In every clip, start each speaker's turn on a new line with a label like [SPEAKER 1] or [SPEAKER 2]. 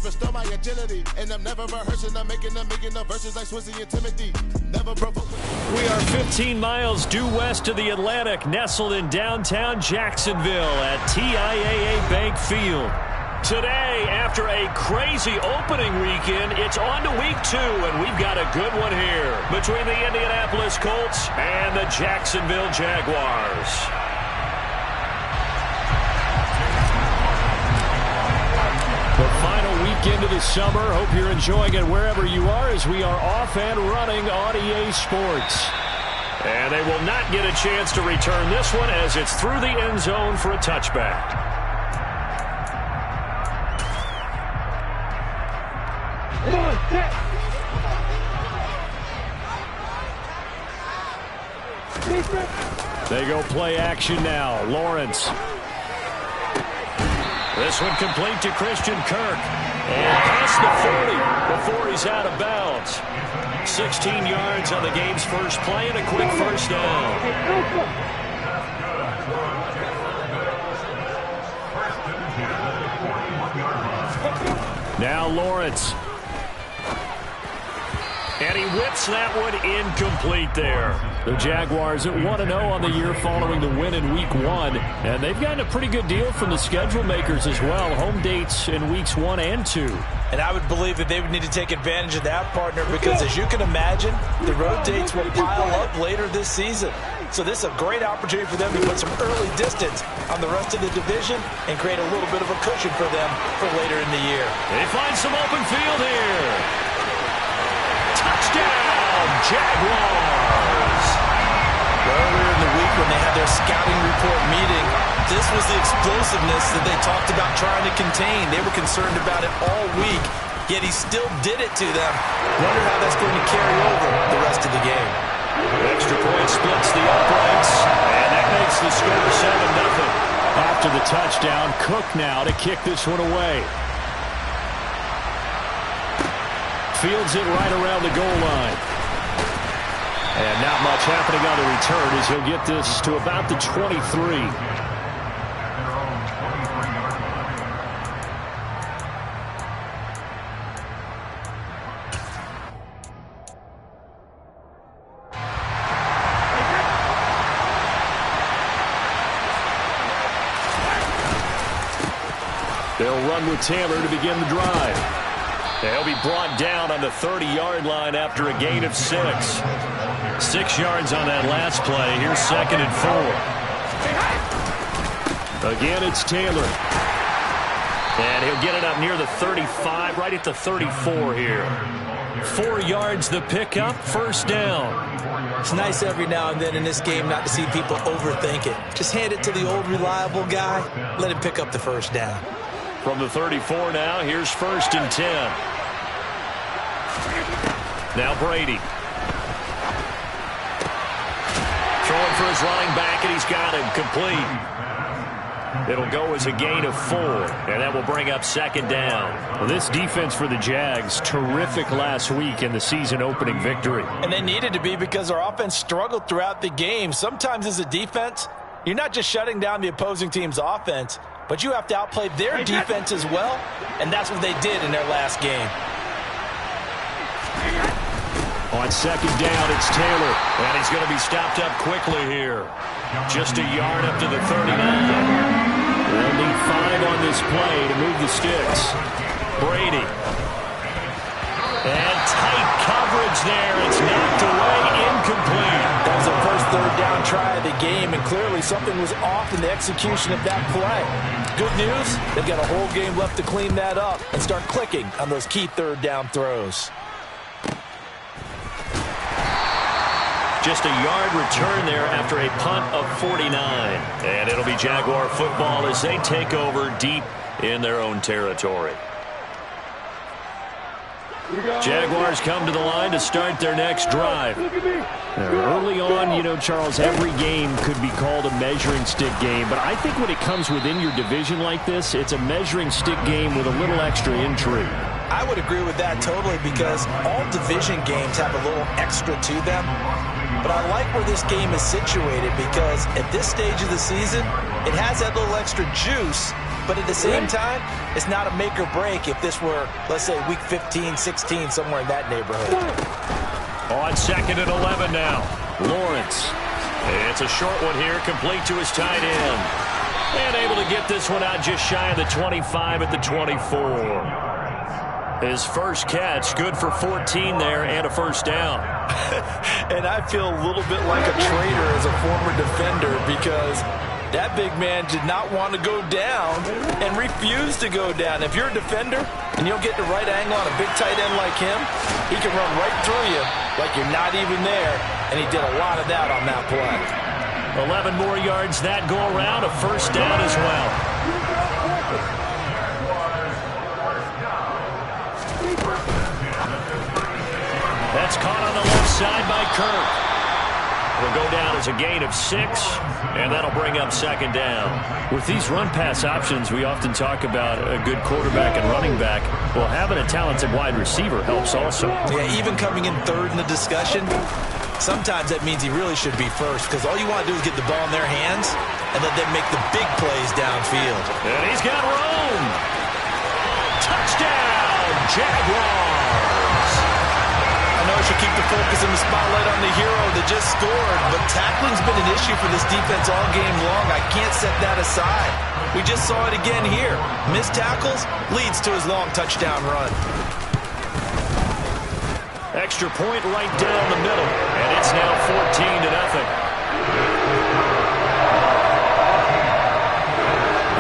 [SPEAKER 1] restore my agility. And I'm never rehearsing, I'm making the verses like Swizzy and Timothy. Never provoke.
[SPEAKER 2] We are 15 miles due west of the Atlantic, nestled in downtown Jacksonville at TIAA Bank Field. Today, after a crazy opening weekend, it's on to week 2, and we've got a good one here between the Indianapolis Colts and the Jacksonville Jaguars. The final weekend of the summer. Hope you're enjoying it wherever you are as we are off and running on EA Sports. And they will not get a chance to return this one as it's through the end zone for a touchback. They go play action now. Lawrence. This one complete to Christian Kirk. And past the 40 before he's out of bounds. 16 yards on the game's first play and a quick first down. Now Lawrence. And he whips that one incomplete there. The Jaguars at 1-0 on the year following the win in Week 1. And they've gotten a pretty good deal from the schedule makers as well. Home dates in Weeks 1 and 2.
[SPEAKER 3] And I would believe that they would need to take advantage of that, partner, because as you can imagine, the road dates will pile up later this season. So this is a great opportunity for them to put some early distance on the rest of the division and create a little bit of a cushion for them for later in the year.
[SPEAKER 2] They find some open field here. Touchdown, Jaguars!
[SPEAKER 3] Earlier in the week when they had their scouting report meeting, this was the explosiveness that they talked about trying to contain. They were concerned about it all week, yet he still did it to them. Wonder how that's going to carry over the rest of the game.
[SPEAKER 2] Extra point splits the uprights, and that makes the score 7-0. After the touchdown, Cook now to kick this one away. Fields it right around the goal line. And not much happening on the return as he'll get this to about the 23. They'll run with Taylor to begin the drive. They'll be brought down on the 30-yard line after a gain of 6. 6 yards on that last play. Here's 2nd and 4. Again, it's Taylor. And he'll get it up near the 35, right at the 34 here. 4 yards the pickup, first down.
[SPEAKER 3] It's nice every now and then in this game not to see people overthink it. Just hand it to the old reliable guy. Let him pick up the first down.
[SPEAKER 2] From the 34 now, here's 1st and 10. Now Brady. Throwing for his running back, and he's got him complete. It'll go as a gain of 4, and that will bring up 2nd down. Well, this defense for the Jags, terrific last week in the season-opening victory.
[SPEAKER 3] And they needed to be because our offense struggled throughout the game. Sometimes as a defense, you're not just shutting down the opposing team's offense, but you have to outplay their defense as well, and that's what they did in their last game.
[SPEAKER 2] On 2nd down, it's Taylor, and he's going to be stopped up quickly here. Just a yard up to the 39. They'll need 5 on this play to move the sticks. Brady. And tight coverage there. It's knocked away, incomplete.
[SPEAKER 3] That was the first 3rd down try of the game, and clearly something was off in the execution of that play. Good news, they've got a whole game left to clean that up and start clicking on those key 3rd down throws.
[SPEAKER 2] Just a yard return there after a punt of 49. And it'll be Jaguar football as they take over deep in their own territory. Jaguars come to the line to start their next drive. Early on, you know, Charles, every game could be called a measuring stick game. But I think when it comes within your division like this, it's a measuring stick game with a little extra intrigue.
[SPEAKER 3] I would agree with that totally because all division games have a little extra to them. But I like where this game is situated because at this stage of the season, it has that little extra juice But at the same time, it's not a make or break if this were, let's say, week 15, 16, somewhere in that neighborhood.
[SPEAKER 2] On 2nd and 11 now. Lawrence. It's a short one here, complete to his tight end. And able to get this one out just shy of the 25 at the 24. His first catch, good for 14 there and a first down.
[SPEAKER 3] And I feel a little bit like a traitor as a former defender because that big man did not want to go down and refused to go down. If you're a defender and you don't get the right angle on a big tight end like him, he can run right through you like you're not even there, and he did a lot of that on that play.
[SPEAKER 2] 11 more yards that go around, a first down as well. That's caught on the left side by Kirk. Will go down as a gain of 6, and that'll bring up 2nd down. With these run-pass options, we often talk about a good quarterback and running back. Well, having a talented wide receiver helps also.
[SPEAKER 3] Yeah, even coming in third in the discussion, sometimes that means he really should be first because all you want to do is get the ball in their hands and let them make the big plays downfield.
[SPEAKER 2] And he's got room. Touchdown, Jaguars.
[SPEAKER 3] I know I should keep the focus and the spotlight on the hero that just scored, but tackling's been an issue for this defense all game long. I can't set that aside. We just saw it again here. Missed tackles leads to his long touchdown run.
[SPEAKER 2] Extra point right down the middle, and it's now 14-0.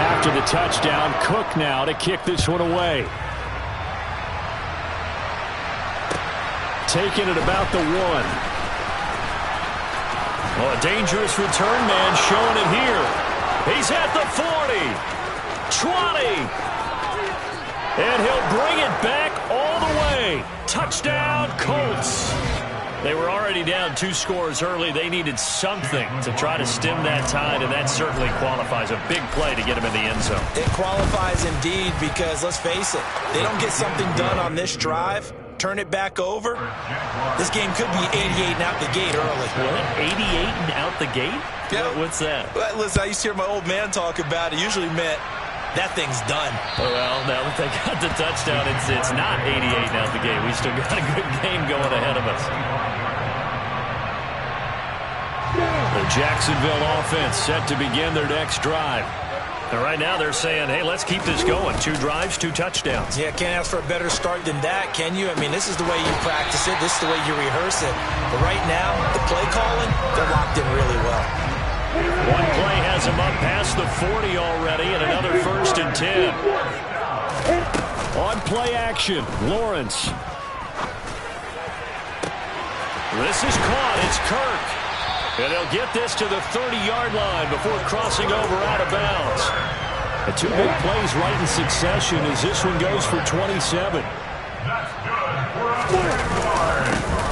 [SPEAKER 2] After the touchdown, Cook now to kick this one away. Taking it about the 1. Oh, a dangerous return man showing it here. He's at the 40, 20, and he'll bring it back all the way. Touchdown, Colts. They were already down 2 scores early. They needed something to try to stem that tide, and that certainly qualifies. A big play to get him in the end zone.
[SPEAKER 3] It qualifies indeed because, let's face it, they don't get something done on this drive, turn it back over, this game could be 88 and out the gate early.
[SPEAKER 2] What? 88 and out the gate?
[SPEAKER 3] Yeah.
[SPEAKER 2] What's that?
[SPEAKER 3] Well, listen, I used to hear my old man talk about it. Usually meant that thing's done.
[SPEAKER 2] Well, now that they got the touchdown, it's not 88 and out the gate. We still got a good game going ahead of us. The Jacksonville offense set to begin their next drive. And right now they're saying, hey, let's keep this going. 2 drives, 2 touchdowns.
[SPEAKER 3] Yeah, can't ask for a better start than that, can you? I mean, this is the way you practice it. This is the way you rehearse it. But right now, the play calling, they're locked in really well.
[SPEAKER 2] One play has him up past the 40 already, and another 1st and 10. On play action, Lawrence. This is caught. It's Kirk. And he'll get this to the 30-yard line before crossing over out of bounds. The 2 big plays right in succession as this one goes for 27.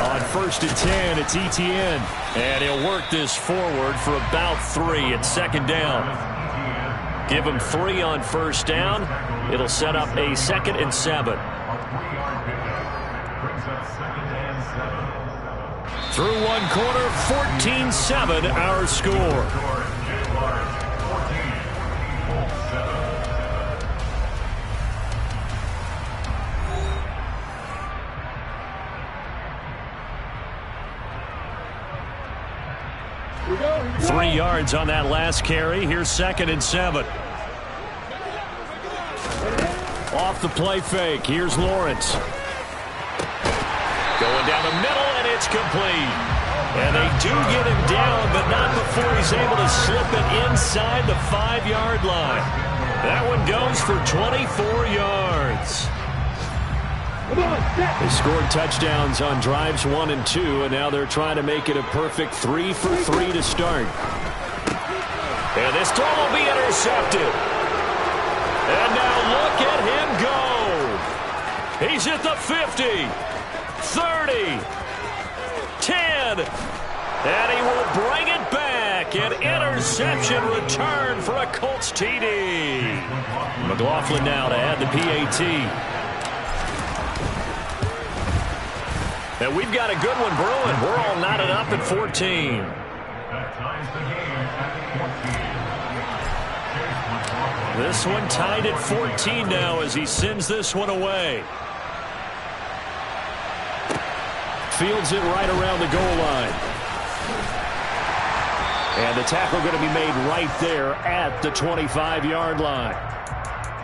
[SPEAKER 2] On 1st and 10, it's Etienne. And he'll work this forward for about 3 at 2nd down. Give him 3 on 1st down. It'll set up a 2nd and 7. Through 1 quarter, 14-7 our score. Here 3 yards on that last carry. Here's 2nd and 7. Off the play fake. Here's Lawrence. Going down the middle, and it's complete. And they do get him down, but not before he's able to slip it inside the 5-yard line. That one goes for 24 yards. They scored touchdowns on drives 1 and 2, and now they're trying to make it a perfect 3 for 3 to start. And this throw will be intercepted. And now look at him go. He's at the 50. 30, 10, and he will bring it back. An interception return for a Colts TD. McLaughlin now to add the PAT. And we've got a good one brewing. We're all knotted up at 14. This one tied at 14 now as he sends this one away. Fields it right around the goal line. And the tackle going to be made right there at the 25-yard line.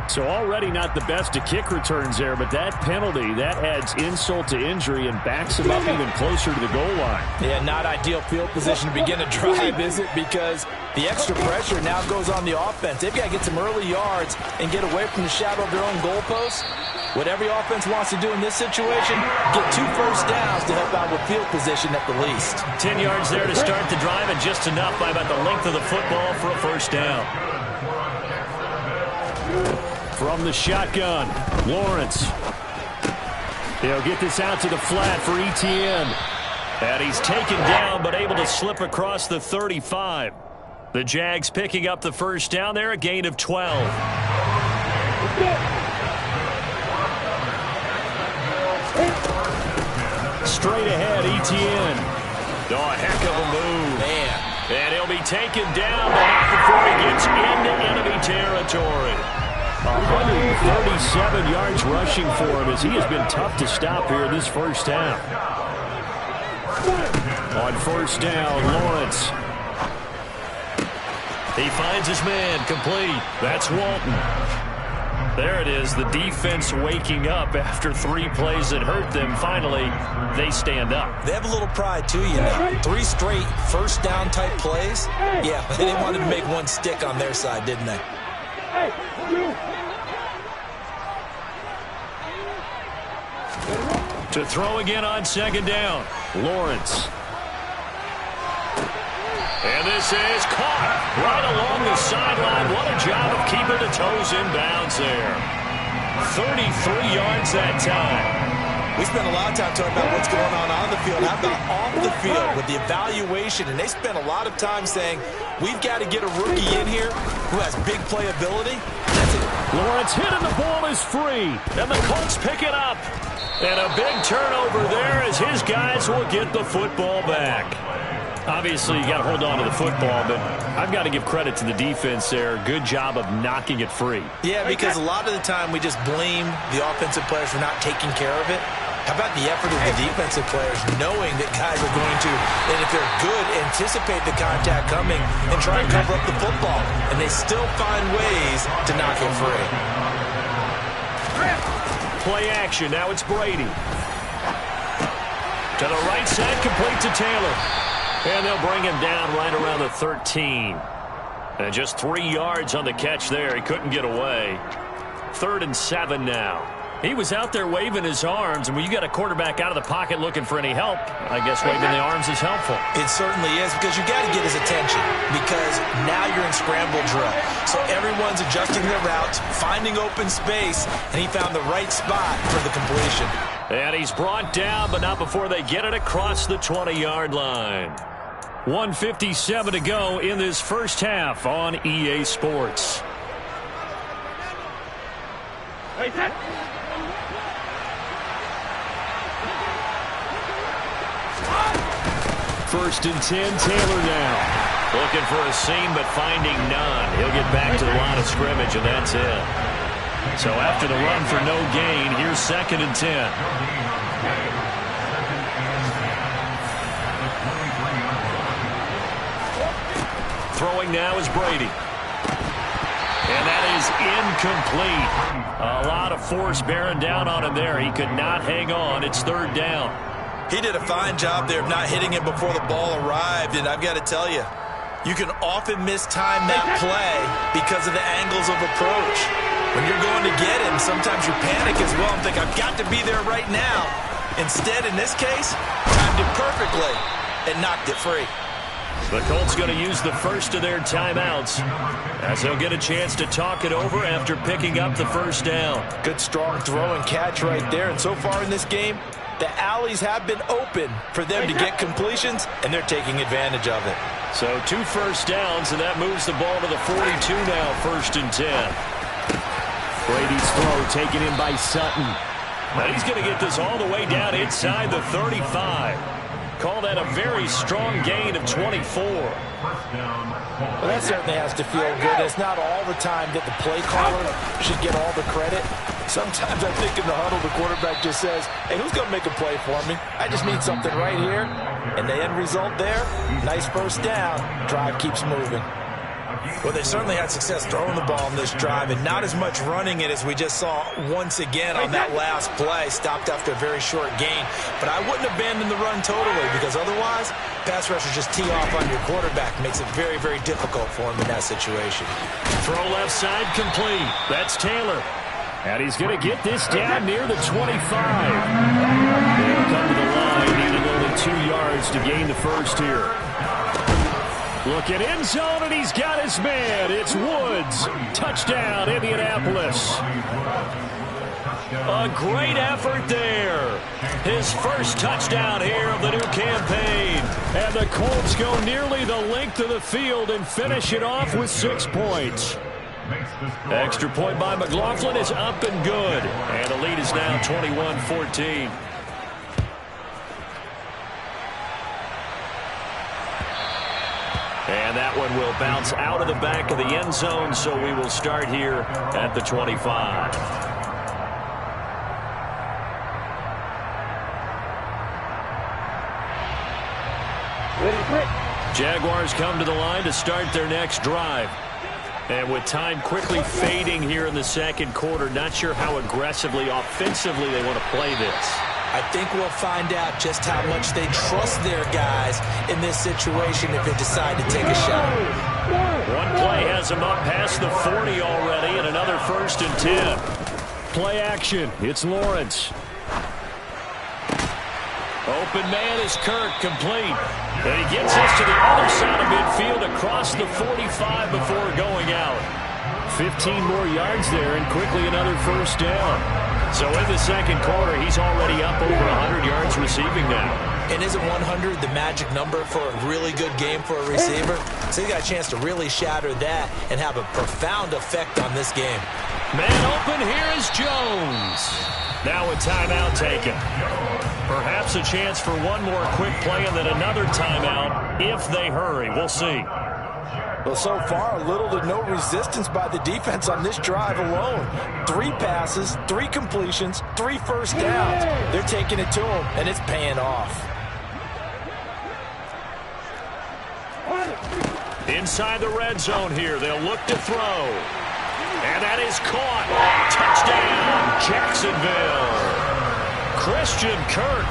[SPEAKER 2] So already not the best of kick returns there, but that penalty, that adds insult to injury and backs him up even closer to the goal line.
[SPEAKER 3] Yeah, not ideal field position to begin a drive, is it? Because the extra pressure now goes on the offense. They've got to get some early yards and get away from the shadow of their own goalposts. What every offense wants to do in this situation, get 2 first downs to help out with field position at the least.
[SPEAKER 2] 10 yards there to start the drive and just enough by about the length of the football for a first down. From the shotgun, Lawrence. He'll get this out to the flat for Etienne. And he's taken down but able to slip across the 35. The Jags picking up the first down there, a gain of 12. Straight ahead, Etienne. Oh, a heck of a move.
[SPEAKER 3] Man.
[SPEAKER 2] And he'll be taken down, but not before he gets into enemy territory. 137 yards rushing for him as he has been tough to stop here in this first half. On first down, Lawrence. He finds his man, complete. That's Walton. There it is, the defense waking up after 3 plays that hurt them. Finally, they stand up.
[SPEAKER 3] They have a little pride, too, you know. 3 straight first down type plays. Yeah, they wanted to make one stick on their side, didn't they?
[SPEAKER 2] To throw again on second down, Lawrence. And this is caught right along the sideline. What a job of keeping the toes in bounds there. 33 yards that time.
[SPEAKER 3] We spent a lot of time talking about what's going on the field. How about off the field with the evaluation? And they spent a lot of time saying, we've got to get a rookie in here who has big playability. That's it.
[SPEAKER 2] Lawrence hit and the ball is free. And the Colts pick it up. And a big turnover there as his guys will get the football back. Obviously, you got to hold on to the football, but I've got to give credit to the defense there. Good job of knocking it free.
[SPEAKER 3] Yeah, because a lot of the time we just blame the offensive players for not taking care of it. How about the effort of the defensive players knowing that guys are going to, and if they're good, anticipate the contact coming and try and cover up the football. And they still find ways to knock it free.
[SPEAKER 2] Play action. Now it's Brady. To the right side, complete to Taylor. And they'll bring him down right around the 13. And just 3 yards on the catch there. He couldn't get away. 3rd and 7 now. He was out there waving his arms, and when you got a quarterback out of the pocket looking for any help, I guess waving the arms is helpful.
[SPEAKER 3] It certainly is, because you got to get his attention, because now you're in scramble drill. So everyone's adjusting their routes, finding open space, and he found the right spot for the completion.
[SPEAKER 2] And he's brought down, but not before they get it across the 20-yard line. 1:57 to go in this first half on EA Sports. First and 10, Taylor now. Looking for a seam, but finding none. He'll get back to the line of scrimmage, and that's it. So after the run for no gain, here's 2nd and 10. Throwing now is Brady. And that is incomplete. A lot of force bearing down on him there. He could not hang on. It's 3rd down.
[SPEAKER 3] He did a fine job there of not hitting him before the ball arrived, and I've got to tell you, you can often mistime that play because of the angles of approach. When you're going to get him, sometimes you panic as well and think, I've got to be there right now. Instead, in this case, timed it perfectly and knocked it free.
[SPEAKER 2] The Colts going to use the first of their timeouts as they'll get a chance to talk it over after picking up the first down.
[SPEAKER 3] Good, strong throw and catch right there. And so far in this game, the alleys have been open for them to get completions, and they're taking advantage of it.
[SPEAKER 2] So 2 first downs, and that moves the ball to the 42 now, 1st and 10. Brady's throw taken in by Sutton. And he's going to get this all the way down inside the 35. Call that a very strong gain of 24.
[SPEAKER 3] Well, that certainly has to feel good. It's not all the time that the play caller should get all the credit. Sometimes I think in the huddle, the quarterback just says, hey, who's going to make a play for me? I just need something right here. And the end result there, nice first down. Drive keeps moving. Well, they certainly had success throwing the ball in this drive, and not as much running it as we just saw once again on that last play. Stopped after a very short gain. But I wouldn't abandon the run totally, because otherwise, pass rushers just tee off on your quarterback. Makes it very, very difficult for him in that situation.
[SPEAKER 2] Throw left side complete. That's Taylor. And he's going to get this down near the 25. They'll come to the line, needing only 2 yards to gain the first here. Looking end zone, and he's got his man. It's Woods. Touchdown, Indianapolis. A great effort there. His first touchdown here of the new campaign. And the Colts go nearly the length of the field and finish it off with 6 points. Extra point by McLaughlin is up and good. And the lead is now 21-14. And that one will bounce out of the back of the end zone, so we will start here at the 25. Jaguars come to the line to start their next drive. And with time quickly fading here in the second quarter, not sure how aggressively, offensively they want to play this.
[SPEAKER 3] I think we'll find out just how much they trust their guys in this situation if they decide to take a shot.
[SPEAKER 2] One play has them up past the 40 already, and another 1st and 10. Play action. It's Lawrence. Open man is Kirk, complete. And he gets us to the other side of midfield across the 45 before going out. 15 more yards there, and quickly another 1st down. So in the second quarter, he's already up over 100 yards receiving now.
[SPEAKER 3] And isn't 100 the magic number for a really good game for a receiver? So he got a chance to really shatter that and have a profound effect on this game.
[SPEAKER 2] Man open, here is Jones. Now a timeout taken. Perhaps a chance for one more quick play and then another timeout if they hurry. We'll see.
[SPEAKER 3] Well, so far, little to no resistance by the defense on this drive alone. 3 passes, 3 completions, 3 first downs. They're taking it to him, and it's paying off.
[SPEAKER 2] Inside the red zone here, they'll look to throw. And that is caught. Touchdown, Jacksonville. Christian Kirk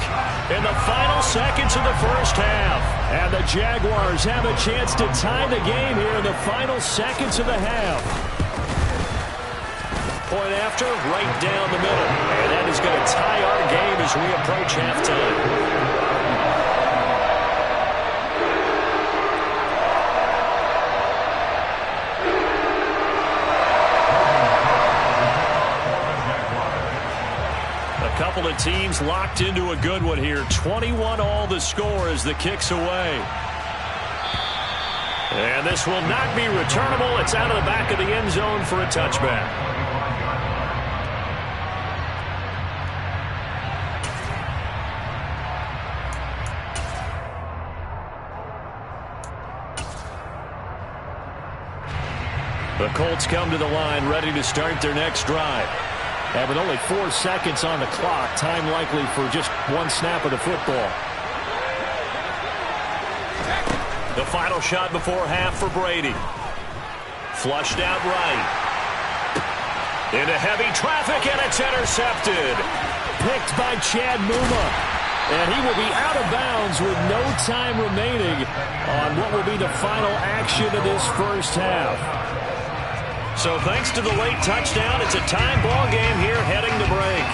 [SPEAKER 2] in the final seconds of the first half. And the Jaguars have a chance to tie the game here in the final seconds of the half. Point after, right down the middle. And that is going to tie our game as we approach halftime. Couple of teams locked into a good one here. 21 all the score as the kick's away. And this will not be returnable. It's out of the back of the end zone for a touchback. The Colts come to the line ready to start their next drive. And with only 4 seconds on the clock, time likely for just 1 snap of the football. The final shot before half for Brady. Flushed out right. Into heavy traffic, and it's intercepted. Picked by Chad Muma. And he will be out of bounds with no time remaining on what will be the final action of this first half. So thanks to the late touchdown, it's a tie ball game here heading to break.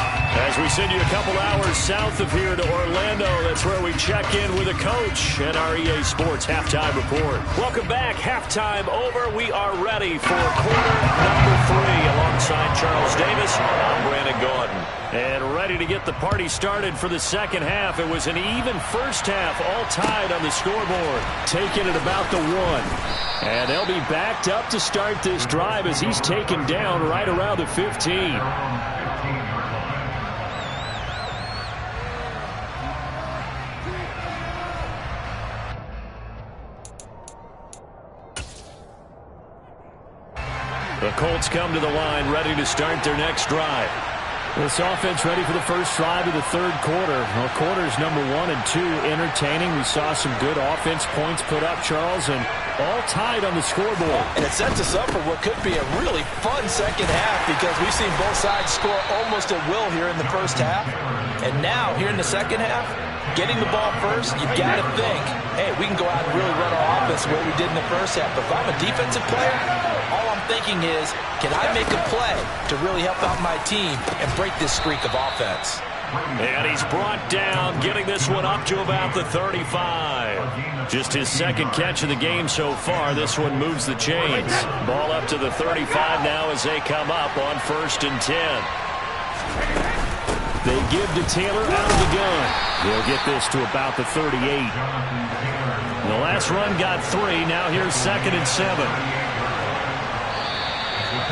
[SPEAKER 2] As we send you a couple hours south of here to Orlando, that's where we check in with a coach at our EA Sports Halftime Report. Welcome back. Halftime over. We are ready for quarter number 3 alongside Charles Davis. I'm Brandon Gordon. And ready to get the party started for the second half. It was an even first half, all tied on the scoreboard. Taking it about the 1. And they'll be backed up to start this drive as he's taken down right around the 15. The Colts come to the line, ready to start their next drive.
[SPEAKER 4] This offense ready for the first drive of the third quarter. Well, quarters number 1 and 2 entertaining. We saw some good offense points put up, Charles, and all tied on the scoreboard.
[SPEAKER 3] And it sets us up for what could be a really fun second half because we've seen both sides score almost at will here in the first half. And now, here in the second half, getting the ball first, you've got to think, hey, we can go out and really run our offense the way we did in the first half. But if I'm a defensive player, all I'm thinking is, can I make a play to really help out my team and break this streak of offense?
[SPEAKER 2] And he's brought down, getting this one up to about the 35. Just his second catch of the game so far. This one moves the chains. Ball up to the 35 now as they come up on 1st and 10. They give to Taylor out of the gun. He'll get this to about the 38. The last run got 3. Now here's 2nd and 7.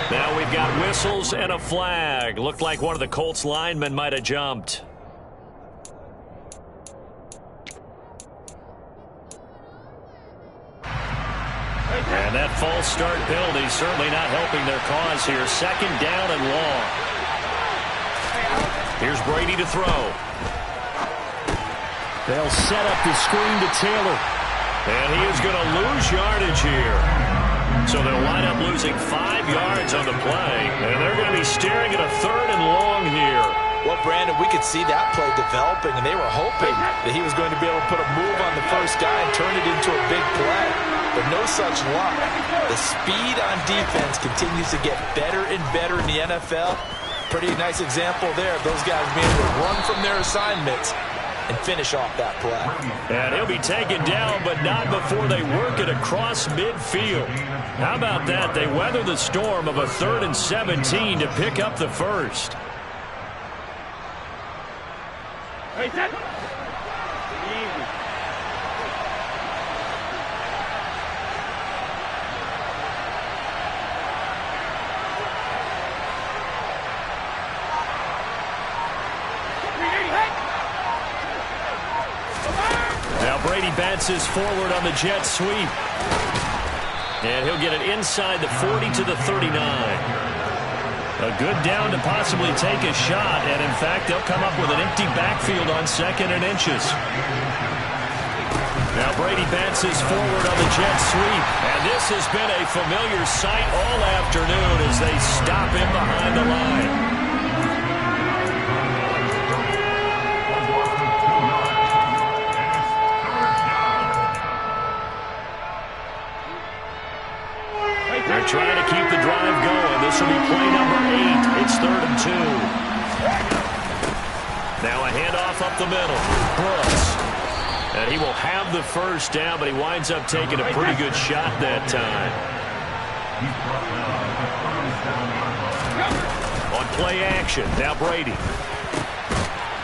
[SPEAKER 2] Now we've got whistles and a flag. Looked like one of the Colts linemen might have jumped. And that false start penalty certainly not helping their cause here. 2nd down and long. Here's Brady to throw.
[SPEAKER 4] They'll set up the screen to Taylor.
[SPEAKER 2] And he is going to lose yardage here. So they'll wind up losing 5 yards on the play. And they're going to be staring at a 3rd and long here.
[SPEAKER 3] Well, Brandon, we could see that play developing, and they were hoping that he was going to be able to put a move on the first guy and turn it into a big play. But no such luck. The speed on defense continues to get better and better in the NFL. Pretty nice example there of those guys being able to run from their assignments and finish off that play.
[SPEAKER 2] And he'll be taken down, but not before they work it across midfield. How about that? They weather the storm of a 3rd and 17 to pick up the first.
[SPEAKER 5] Hey, Dad.
[SPEAKER 2] Now Brady bounces forward on the jet sweep. And he'll get it inside the 40 to the 39. A good down to possibly take a shot, and in fact, they'll come up with an empty backfield on 2nd and inches. Now Brady bounces forward on the jet sweep, and this has been a familiar sight all afternoon as they stop him behind the line. They're trying to keep the drive going. This will be play number 8. It's 3rd and 2. Now a handoff up the middle. Brooks. And he will have the first down, but he winds up taking a pretty good shot that time. On play action, now Brady.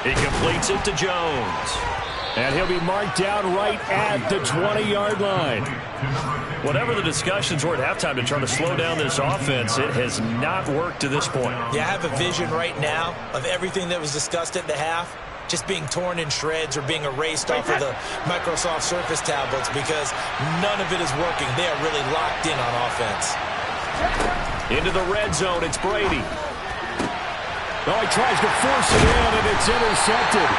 [SPEAKER 2] He completes it to Jones.
[SPEAKER 4] And he'll be marked down right at the 20-yard line.
[SPEAKER 2] Whatever the discussions were at halftime to try to slow down this offense, it has not worked to this point.
[SPEAKER 3] Yeah, I have a vision right now of everything that was discussed at the half just being torn in shreds or being erased off of the Microsoft Surface tablets because none of it is working. They are really locked in on offense.
[SPEAKER 2] Into the red zone, it's Brady.
[SPEAKER 4] Oh, he tries to force it in, and it's intercepted.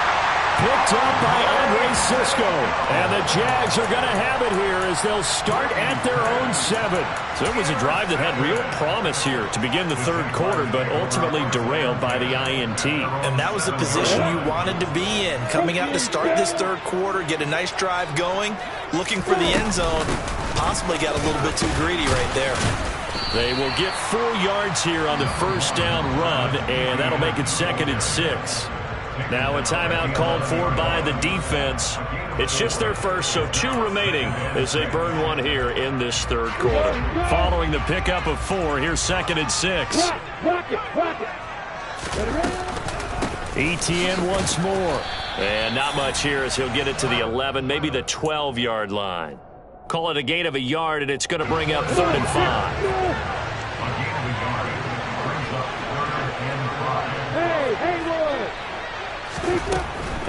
[SPEAKER 4] Picked up by Andre Sisco. And the Jags are going to have it here as they'll start at their own 7.
[SPEAKER 2] So it was a drive that had real promise here to begin the third quarter, but ultimately derailed by the INT.
[SPEAKER 3] And that was the position you wanted to be in. Coming out to start this third quarter, get a nice drive going, looking for the end zone. Possibly got a little bit too greedy right there.
[SPEAKER 2] They will get 4 yards here on the first down run, and that'll make it 2nd and 6. Now a timeout called for by the defense. It's just their first, so 2 remaining as they burn one here in this third quarter. Following the pickup of 4, here's 2nd and 6. Etienne once more. And not much here as he'll get it to the 11, maybe the 12-yard line. Call it a gain of a yard, and it's going to bring up 3rd and 5.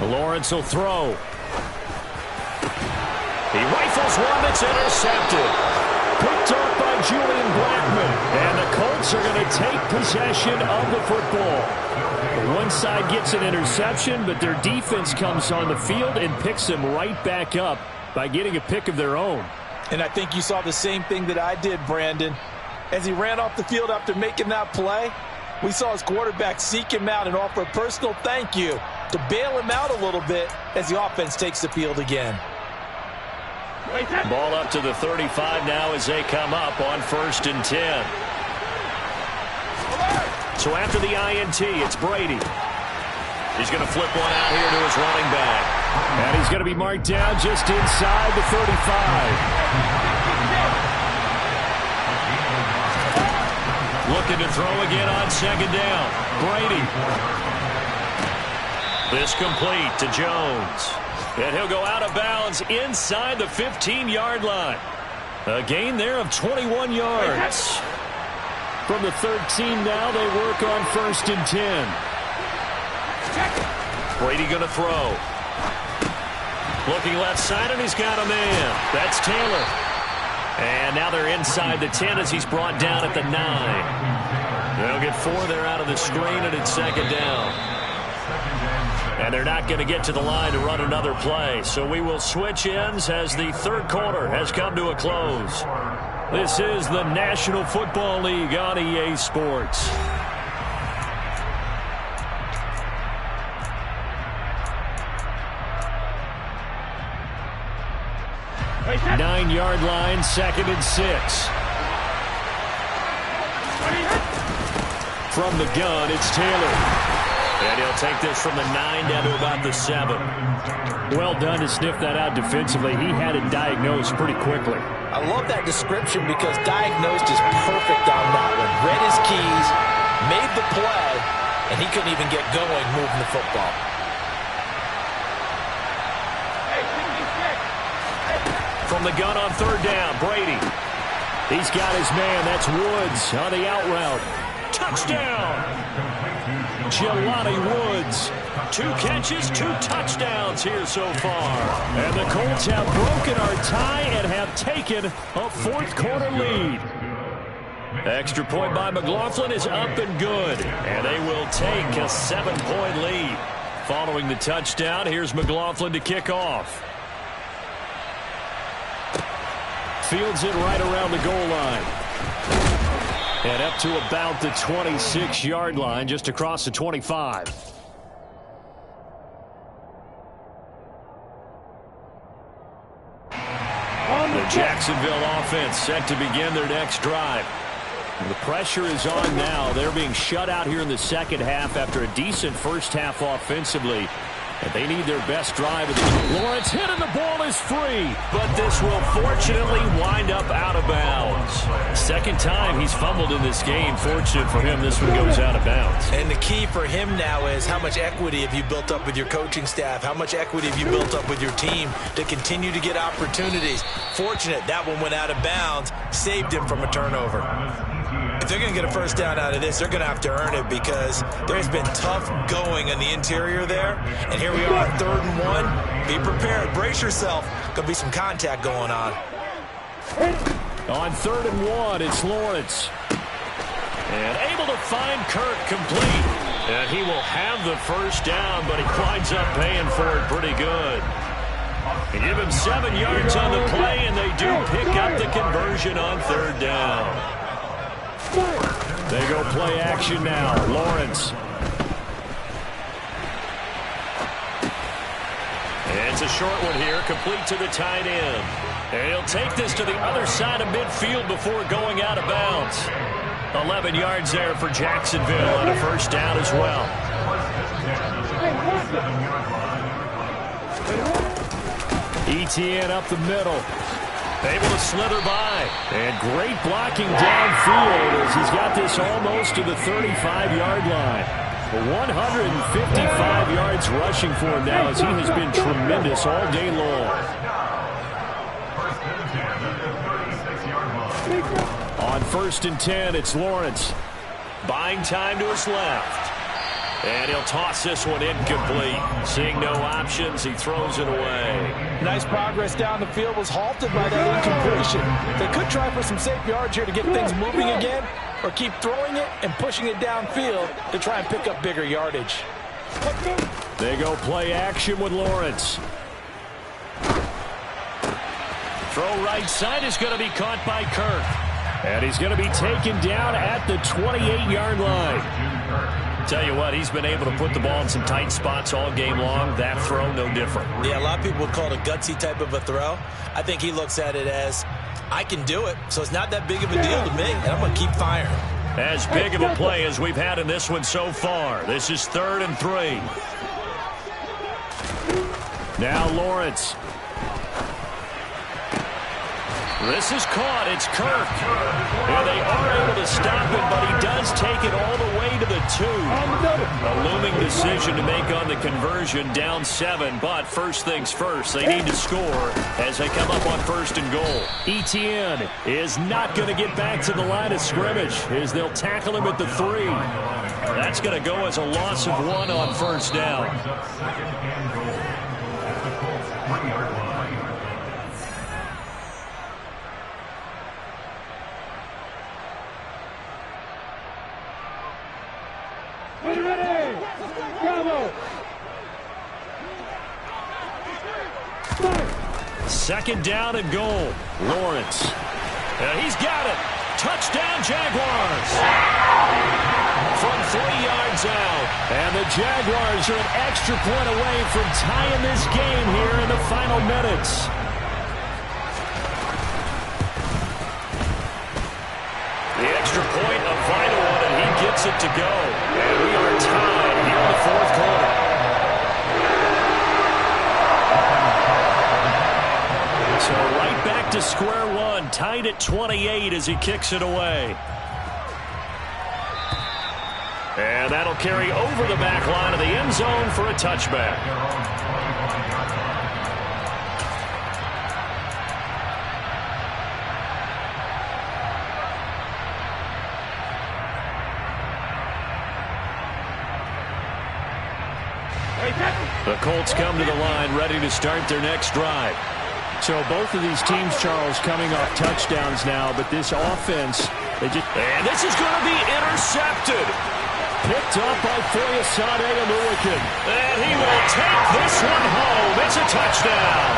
[SPEAKER 2] Lawrence will throw. He rifles one that's intercepted. Picked up by Julian Blackman. And the Colts Jags are going to take possession of the football. One side gets an interception, but their defense comes on the field and picks them right back up by getting a pick of their own.
[SPEAKER 3] And I think you saw the same thing that I did, Brandon. As he ran off the field after making that play, we saw his quarterback seek him out and offer a personal thank you to bail him out a little bit as the offense takes the field again.
[SPEAKER 2] Ball up to the 35 now as they come up on 1st and 10. So after the INT, it's Brady. He's going to flip one out here to his running back. And he's going to be marked down just inside the 35. Looking to throw again on 2nd down. Brady. This complete to Jones. And he'll go out of bounds inside the 15-yard line. A gain there of 21 yards. From the 13 now, they work on 1st and 10. Brady going to throw. Looking left side, and he's got a man. That's Taylor. And now they're inside the 10 as he's brought down at the 9. They'll get 4 there out of the screen, and it's 2nd down. And they're not going to get to the line to run another play. So we will switch ends as the 3rd quarter has come to a close. This is the National Football League on EA Sports. Nine-yard line, 2nd and 6. From the gun, it's Taylor. And he'll take this from the 9 down to about the 7. Well done to sniff that out defensively. He had it diagnosed pretty quickly.
[SPEAKER 3] I love that description because diagnosed is perfect on that one. Read his keys, made the play, and he couldn't even get going moving the football.
[SPEAKER 2] From the gun on 3rd down, Brady. He's got his man. That's Woods on the out route. Touchdown! Jelani Woods. 2 catches, 2 touchdowns here so far. And the Colts have broken our tie and have taken a 4th quarter lead. Extra point by McLaughlin is up and good. And they will take a 7-point lead. Following the touchdown, here's McLaughlin to kick off. Fields it right around the goal line. And up to about the 26-yard line, just across the 25. The Jacksonville offense set to begin their next drive. The pressure is on now. They're being shut out here in the 2nd half after a decent first half offensively. And they need their best drive. Lawrence hit and the ball is free. But this will fortunately wind up out of bounds. 2nd time he's fumbled in this game. Fortunate for him, this one goes out of bounds.
[SPEAKER 3] And the key for him now is how much equity have you built up with your coaching staff? How much equity have you built up with your team to continue to get opportunities? Fortunate that one went out of bounds, saved him from a turnover. If they're going to get a first down out of this, they're going to have to earn it because there's been tough going in the interior there. And here we are, 3rd and 1. Be prepared. Brace yourself. Going to be some contact going on.
[SPEAKER 2] On 3rd and 1, it's Lawrence. And able to find Kirk complete. And he will have the first down, but he winds up paying for it pretty good. And give him 7 yards on the play, and they do pick up the conversion on 3rd down. They go play action now. Lawrence. And it's a short one here, complete to the tight end. And he'll take this to the other side of midfield before going out of bounds. 11 yards there for Jacksonville on a first down as well. ETN up the middle. Able to slither by. And great blocking downfield as he's got this almost to the 35-yard line. 155 yards rushing for him now as he has been tremendous all day long. On 1st and 10, it's Lawrence. Buying time to his left. And he'll toss this one incomplete. Seeing no options, he throws it away.
[SPEAKER 3] Nice progress down the field, was halted by that incompletion. They could try for some safe yards here to get things moving again, or keep throwing it and pushing it downfield to try and pick up bigger yardage.
[SPEAKER 4] They go play action with Lawrence.
[SPEAKER 2] Throw right side is going to be caught by Kirk.
[SPEAKER 4] And he's going to be taken down at the 28-yard line.
[SPEAKER 2] Tell you what, he's been able to put the ball in some tight spots all game long. That throw, no different.
[SPEAKER 3] Yeah, a lot of people would call it a gutsy type of a throw. I think he looks at it as, I can do it, so it's not that big of a deal to me, and I'm going to keep firing.
[SPEAKER 2] As big of a play as we've had in this one so far. This is 3rd and 3.
[SPEAKER 4] Now Lawrence.
[SPEAKER 2] This is caught. It's Kirk. And they are able to stop it, but he does take it all the way to the 2. A looming decision to make on the conversion, down 7. But first things first, they need to score as they come up on 1st and goal.
[SPEAKER 4] Etienne is not going to get back to the line of scrimmage as they'll tackle him at the 3.
[SPEAKER 2] That's going to go as a loss of 1 on 1st down. Second down and goal. Lawrence. He's got it. Touchdown, Jaguars. From 3 yards out.
[SPEAKER 4] And the Jaguars are an extra point away from tying this game here in the final minutes.
[SPEAKER 2] The extra point, a vital one, and he gets it to go. And we are tied here in the 4th quarter. So right back to square one, tied at 28 as he kicks it away. And that'll carry over the back line of the end zone for a touchback. The Colts come to the line, ready to start their next drive.
[SPEAKER 4] So both of these teams, Charles, coming off touchdowns now, but this offense,
[SPEAKER 2] and this is going to be intercepted.
[SPEAKER 4] Picked up by Foyesade Oluwakin.
[SPEAKER 2] And he will take this one home. It's a touchdown.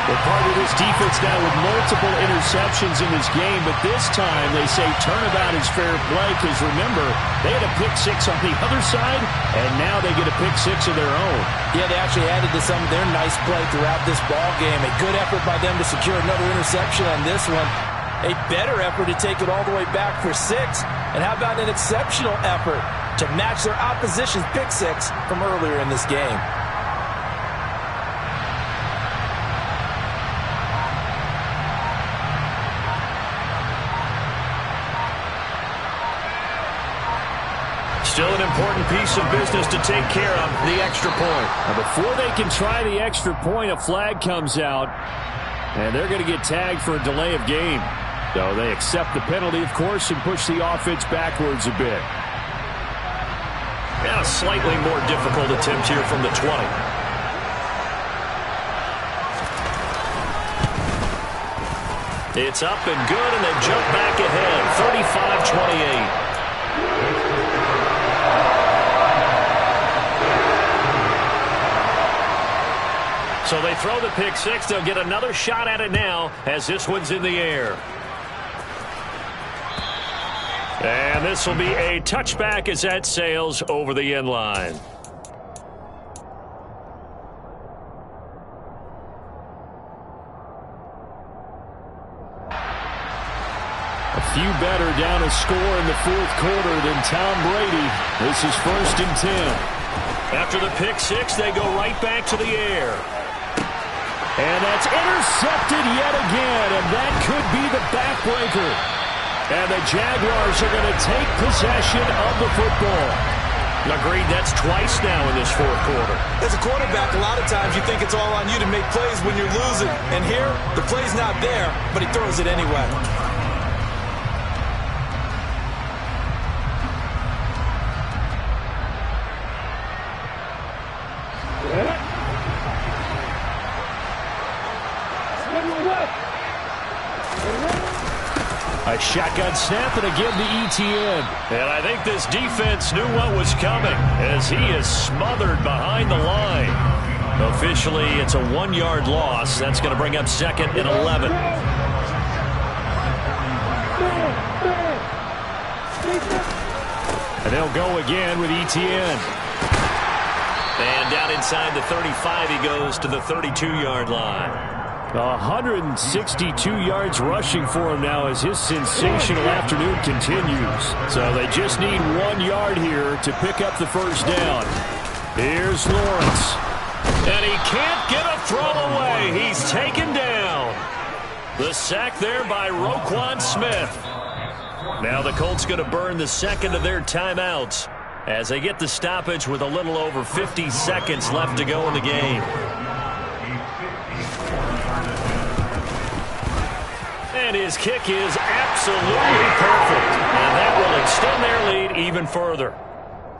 [SPEAKER 4] They're part of this defense now with multiple interceptions in this game, but this time they say turnabout is fair play because, remember, they had a pick 6 on the other side, and now they get a pick 6 of their own.
[SPEAKER 3] Yeah, they actually added to some of their nice play throughout this ball game. A good effort by them to secure another interception on this one. A better effort to take it all the way back for 6. And how about an exceptional effort to match their opposition's pick 6 from earlier in this game?
[SPEAKER 2] Still an important piece of business to take care of, the extra point.
[SPEAKER 4] Now before they can try the extra point, a flag comes out, and they're going to get tagged for a delay of game. So they accept the penalty, of course, and push the offense backwards a bit.
[SPEAKER 2] And a slightly more difficult attempt here from the 20. It's up and good, and they jump back ahead, 35-28. So they throw the pick 6. They'll get another shot at it now as this one's in the air. And this will be a touchback as that sails over the end line.
[SPEAKER 4] A few better down a score in the 4th quarter than Tom Brady. This is 1st and 10.
[SPEAKER 2] After the pick 6, they go right back to the air.
[SPEAKER 4] And that's intercepted yet again, and that could be the backbreaker. And the Jaguars are going to take possession of the football.
[SPEAKER 2] Agreed, that's twice now in this 4th quarter.
[SPEAKER 3] As a quarterback, a lot of times you think it's all on you to make plays when you're losing. And here, the play's not there, but he throws it anyway.
[SPEAKER 4] A shotgun snap and a give to ETN.
[SPEAKER 2] And I think this defense knew what was coming as he is smothered behind the line. Officially, it's a 1-yard loss. That's going to bring up second and 11.
[SPEAKER 4] And they'll go again with ETN.
[SPEAKER 2] And down inside the 35, he goes to the 32-yard line.
[SPEAKER 4] 162 yards rushing for him now as his sensational afternoon continues. So they just need 1 yard here to pick up the first down. Here's Lawrence.
[SPEAKER 2] And he can't get a throw away. He's taken down. The sack there by Roquan Smith. Now the Colts going to burn the second of their timeouts as they get the stoppage with a little over 50 seconds left to go in the game. And his kick is absolutely perfect. And that will extend their lead even further.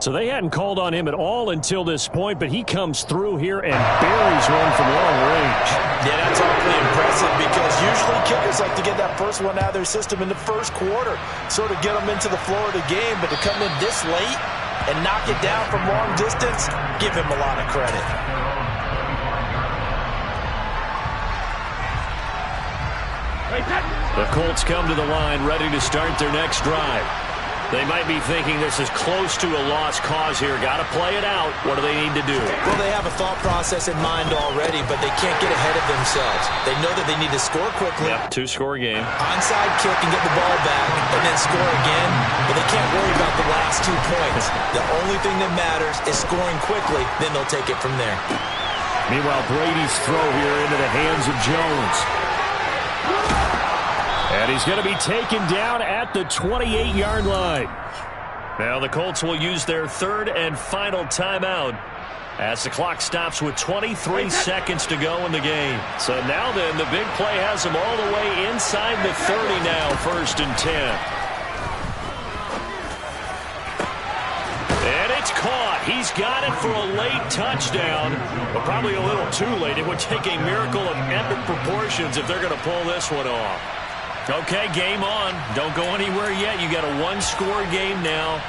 [SPEAKER 4] So they hadn't called on him at all until this point, but he comes through here and buries one from long range.
[SPEAKER 3] Yeah, that's awfully impressive because usually kickers like to get that first one out of their system in the first quarter, sort of get them into the flow of the game, but to come in this late and knock it down from long distance, give him a lot of credit.
[SPEAKER 2] The Colts come to the line ready to start their next drive. They might be thinking this is close to a lost cause here. Got to play it out. What do they need to do?
[SPEAKER 3] Well, they have a thought process in mind already, but they can't get ahead of themselves. They know that they need to score quickly.
[SPEAKER 2] Yep, 2-score game.
[SPEAKER 3] Onside kick and get the ball back, and then score again. But they can't worry about the last 2 points. The only thing that matters is scoring quickly. Then they'll take it from there.
[SPEAKER 4] Meanwhile, Brady's throw here into the hands of Jones. And he's going to be taken down at the 28-yard line.
[SPEAKER 2] Now the Colts will use their third and final timeout as the clock stops with 23 seconds to go in the game. So now then, the big play has them all the way inside the 30 now, 1st and 10. And it's caught. He's got it for a late touchdown, but probably a little too late. It would take a miracle of epic proportions if they're going to pull this one off. Okay, game on. Don't go anywhere yet. You got a 1-score game now.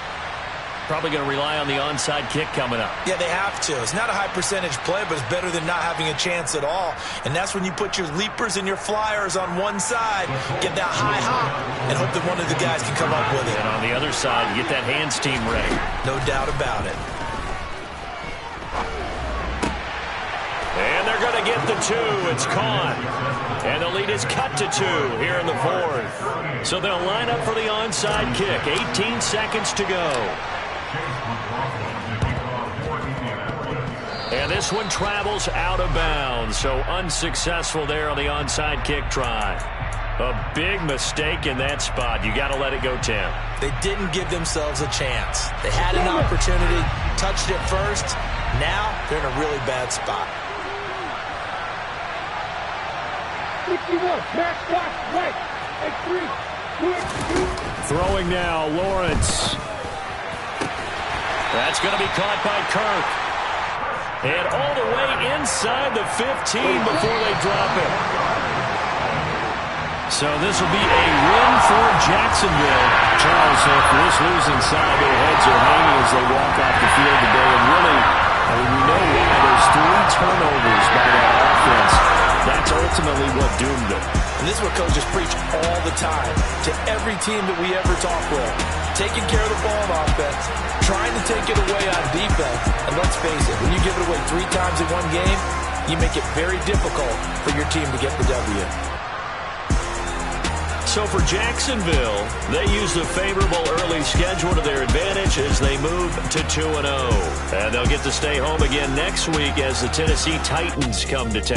[SPEAKER 2] Probably going to rely on the onside kick coming up.
[SPEAKER 3] Yeah, they have to. It's not a high percentage play, but it's better than not having a chance at all. And that's when you put your leapers and your flyers on one side, get that high hop, and hope that one of the guys can come up with it.
[SPEAKER 2] And on the other side, get that hands team ready.
[SPEAKER 3] No doubt about it.
[SPEAKER 2] And they're going to get the 2. It's caught. And the lead is cut to 2 here in the 4th. So they'll line up for the onside kick. 18 seconds to go. And this one travels out of bounds. So unsuccessful there on the onside kick try. A big mistake in that spot. You got to let it go, Tim.
[SPEAKER 3] They didn't give themselves a chance. They had an opportunity, touched it first. Now they're in a really bad spot.
[SPEAKER 4] Throwing now, Lawrence.
[SPEAKER 2] That's going to be caught by Kirk. And all the way inside the 15 before they drop it. So this will be a win for Jacksonville.
[SPEAKER 4] Charles, if this losing side, their heads are hanging as they walk off the field today. And really, we know why. There's 3 turnovers by that offense. That's ultimately what doomed them.
[SPEAKER 3] And this is what coaches preach all the time to every team that we ever talk with. Taking care of the ball on offense, trying to take it away on defense. And let's face it, when you give it away 3 times in one game, you make it very difficult for your team to get the W.
[SPEAKER 2] So for Jacksonville, they use the favorable early schedule to their advantage as they move to 2-0. And they'll get to stay home again next week as the Tennessee Titans come to town.